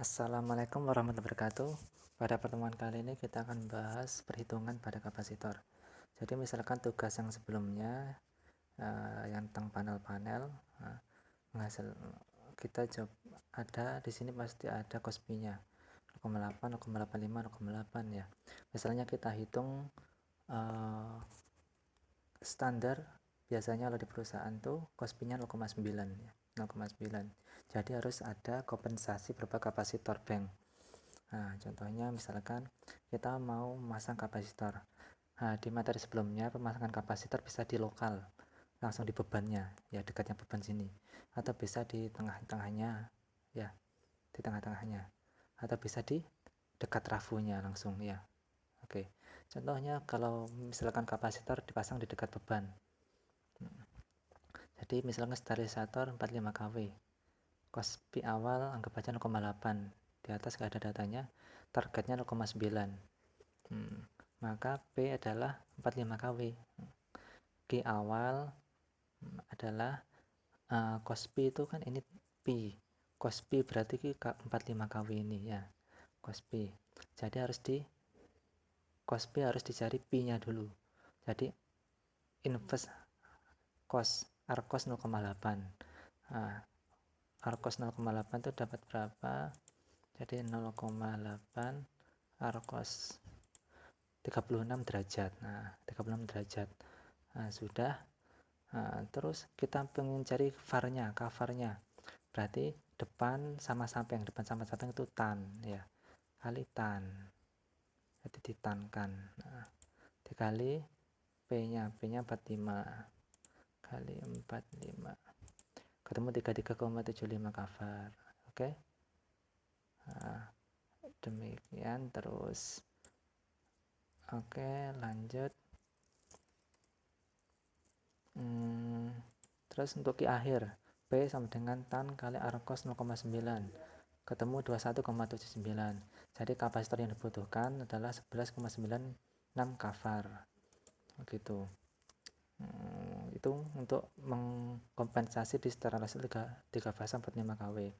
Assalamualaikum warahmatullahi wabarakatuh. Pada pertemuan kali ini kita akan bahas perhitungan pada kapasitor. Jadi misalkan tugas yang sebelumnya yang tentang panel-panel menghasil kita coba ada di sini pasti ada cos pi-nya 0,8, 0,85, 0,8 ya. Misalnya kita hitung standar biasanya kalau di perusahaan tuh cos pi-nya 0,9 ya. 0,9. Jadi harus ada kompensasi berupa kapasitor bank. Nah, contohnya misalkan kita mau memasang kapasitor. Nah, di materi sebelumnya pemasangan kapasitor bisa di lokal, langsung di bebannya, ya dekatnya beban sini. Atau bisa di tengah-tengahnya, ya di tengah-tengahnya. Atau bisa di dekat rafunya langsung, ya. Oke. Contohnya kalau misalkan kapasitor dipasang di dekat beban. Jadi misalkan sterilisator 45 kW. Cos pi awal anggap aja 0,8. Di atas gak ada datanya, targetnya 0,9. Maka P adalah 45 kW. Q awal adalah cos pi itu kan ini pi. Cos pi berarti 45 kW ini ya. Cos pi. Jadi cos pi harus dicari pi-nya dulu. Jadi inverse cos arcos 0,8. Nah, arcos 0,8 itu dapat berapa? Jadi 0,8 arcos 36 derajat. Nah, 36 derajat. Nah, sudah. Nah, terus kita pengen cari var-nya, cover-nya. Berarti depan sama samping, depan sama samping itu tan ya. Kali tan. Jadi ditankan. Nah, dikali P-nya, P-nya 45 kali 45. Ketemu 33,75 cover. Oke. Nah, demikian terus. Oke, lanjut. Terus untuk Q akhir, P sama dengan tan kali arcos 0,9, ketemu 21,79. Jadi kapasitor yang dibutuhkan adalah 11,96 kvar. Begitu. Itu untuk mengkompensasi di sterilisasi 3 fase 45 kW.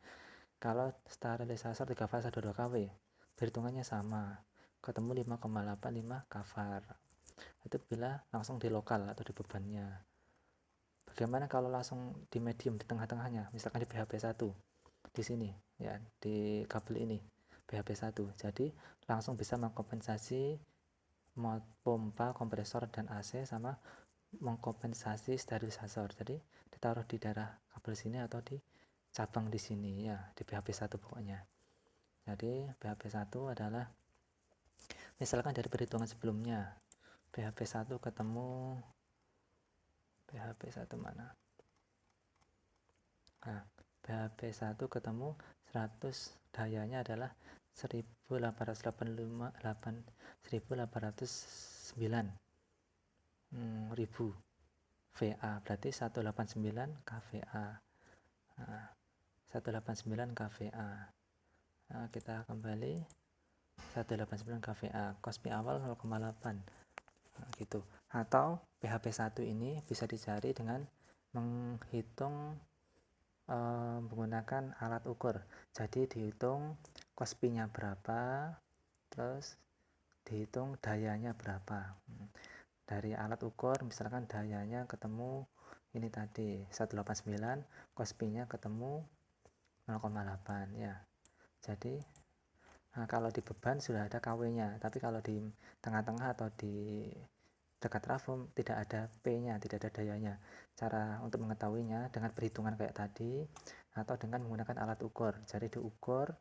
Kalau sterilisasi 3 fase 22 kW, perhitungannya sama, ketemu 5,85 kvar. Itu bila langsung di lokal atau di bebannya. Bagaimana kalau langsung di medium, di tengah-tengahnya, misalkan di BHP 1 di sini ya, di kabel ini BHP 1. Jadi langsung bisa mengkompensasi pompa, kompresor dan AC sama mengkompensasi sterilisator. Jadi ditaruh di daerah kabel sini atau di cabang di sini ya, di BHP 1 pokoknya. Jadi BHP 1 adalah misalkan dari perhitungan sebelumnya BHP 1 ketemu BHP 1 mana? Nah, BHP 1 ketemu 100, dayanya adalah 1809 ribu VA, berarti 189 kVA. Nah, 189 kVA. Nah, kita kembali 189 kVA, cos pi awal 0,8. Nah, gitu. Atau BHP 1 ini bisa dicari dengan menghitung menggunakan alat ukur. Jadi dihitung cos pi-nya berapa, terus dihitung dayanya berapa. Dari alat ukur misalkan dayanya ketemu ini tadi 189, cos pi-nya ketemu 0,8 ya. Jadi kalau di beban sudah ada KW-nya, tapi kalau di tengah-tengah atau di dekat trafo tidak ada P-nya, tidak ada dayanya. Cara untuk mengetahuinya dengan perhitungan kayak tadi atau dengan menggunakan alat ukur. Jadi diukur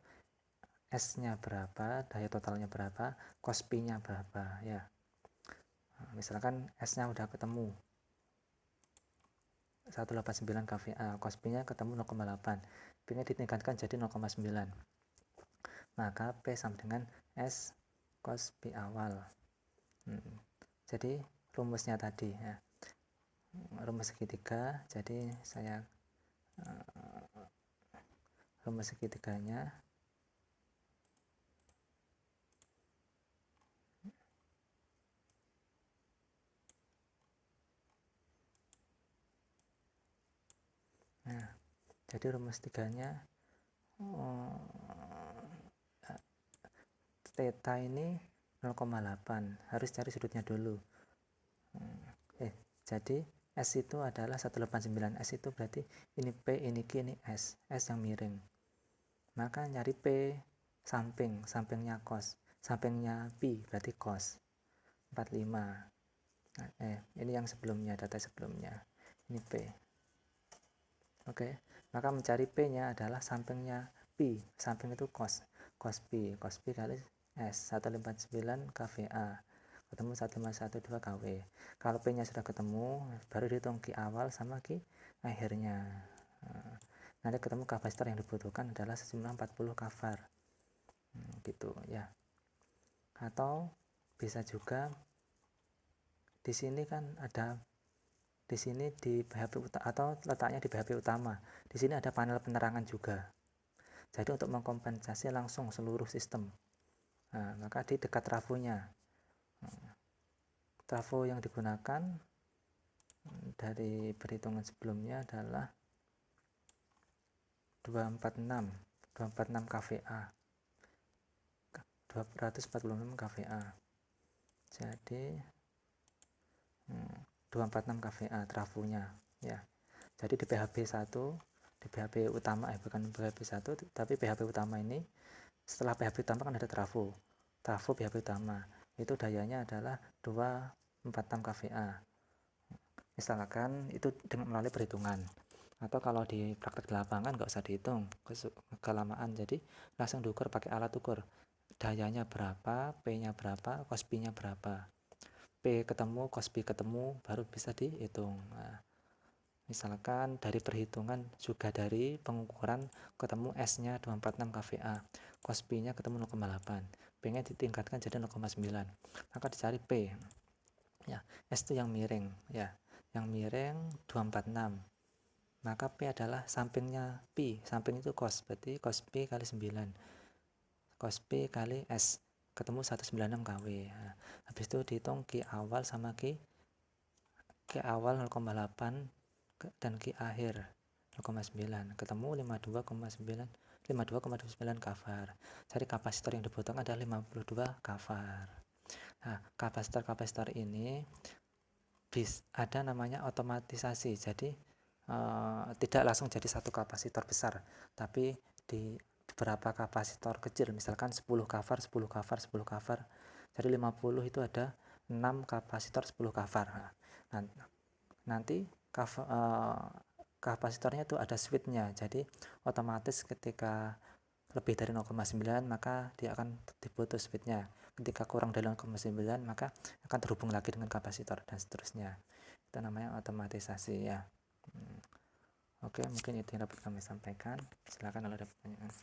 S-nya berapa, daya totalnya berapa, cos pi-nya berapa ya. Nah, misalkan S-nya udah ketemu 189 kVA, cos pi-nya ketemu 0,8. P-nya ditingkatkan jadi 0,9. Maka P sama dengan S cos pi awal. Jadi rumusnya tadi ya. Rumus segitiga, jadi saya rumus segitiganya nah, jadi rumus tiganya theta ini 0,8, harus cari sudutnya dulu. Jadi S itu adalah 189, S itu berarti ini P, ini Q, ini S yang miring. Maka nyari P sampingnya cos, sampingnya pi berarti cos 45. Ini yang sebelumnya, data sebelumnya, ini P. Oke, maka mencari P nya adalah sampingnya pi, samping itu cos pi kali S 159 kVA ketemu 1512 kW. Kalau P nya sudah ketemu, baru dihitung Q awal sama Q akhirnya. Nanti ketemu kapasitor yang dibutuhkan adalah sejumlah 40 kvar. Gitu ya. Atau bisa juga di sini kan ada, di sini di BHP atau letaknya di BHP utama. Di sini ada panel penerangan juga. Jadi untuk mengkompensasi langsung seluruh sistem, maka di dekat trafonya. Trafo yang digunakan dari perhitungan sebelumnya adalah 246 kVA, 246 kVA. Jadi 246 kVA trafonya ya. Jadi di PHP 1, di PHP utama bukan PHP 1 tapi PHP utama ini, setelah PHP utama kan ada trafo PHP utama itu dayanya adalah 246 kVA. Misalkan itu dengan melalui perhitungan, atau kalau di praktek di lapangan nggak usah dihitung kelamaan, jadi langsung diukur pakai alat ukur dayanya berapa, P nya berapa, cos P nya berapa, P ketemu, cos P ketemu, baru bisa dihitung. Misalkan dari perhitungan juga dari pengukuran ketemu S nya 246 kVA, cos P nya ketemu 0,8, P nya ditingkatkan jadi 0,9, maka dicari P ya. S itu yang miring ya, yang miring 246, maka P adalah sampingnya P, samping itu cos, berarti cos P kali 9, cos P kali S ketemu 196 kW. Habis itu dihitung Q awal sama Q awal 0,8 dan Q akhir 0,9, ketemu 52,9 kvar. Jadi kapasitor yang dibutuhkan adalah 52 kvar. Nah, kapasitor ini ada namanya otomatisasi. Jadi tidak langsung jadi satu kapasitor besar, tapi di beberapa kapasitor kecil, misalkan 10 kvar, 10 kvar, 10 kvar. Jadi 50 itu ada 6 kapasitor 10 kvar. Nah, nanti kapasitornya itu ada switchnya, jadi otomatis ketika lebih dari 0,9 maka dia akan diputus switchnya, ketika kurang dari 0,9 maka akan terhubung lagi dengan kapasitor dan seterusnya. Itu namanya otomatisasi ya. Oke, mungkin itu yang dapat kami sampaikan. Silakan kalau ada pertanyaan.